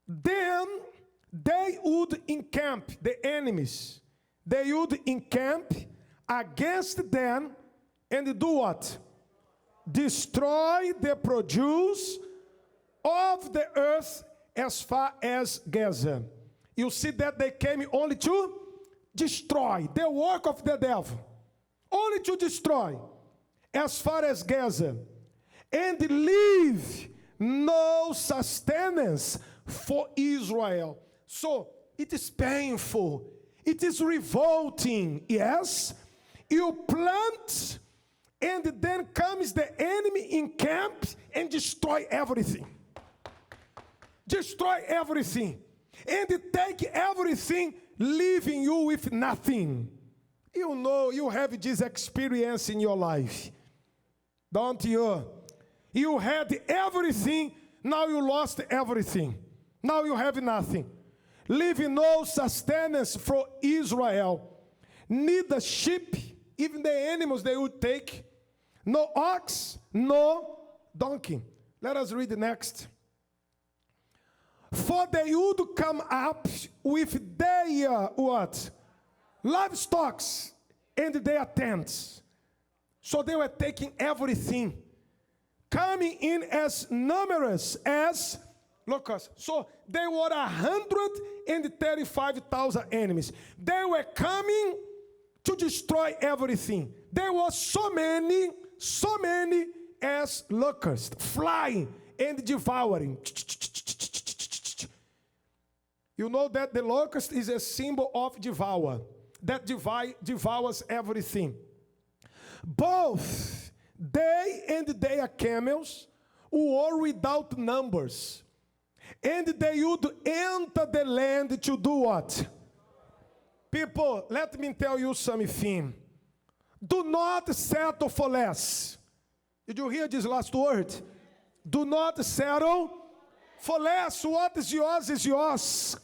Then they would encamp, the enemies. They would encamp against them and do what? Destroy the produce of the earth as far as Gaza. You see that they came only to destroy the work of the devil. Only to destroy as far as Gaza. And leave no sustenance for Israel. So it is painful. It is revolting. Yes, you plant, and then comes the enemy in camp and destroy everything. Destroy everything. And take everything, leaving you with nothing. You know, you have this experience in your life. Don't you? You had everything, now you lost everything. Now you have nothing. Leaving no sustenance for Israel. Neither sheep, even the animals they would take. No ox, no donkey. Let us read the next. For they would come up with their what? Livestock and their tents. So they were taking everything. Coming in as numerous as locusts. So they were 135,000 enemies. They were coming to destroy everything. There were so many as locusts, flying and devouring. You know that the locust is a symbol of devour, that devours everything. Both they and their camels were without numbers. And they would enter the land to do what? People, let me tell you something. Do not settle for less. Did you hear this last word? Do not settle for less. What is yours is yours.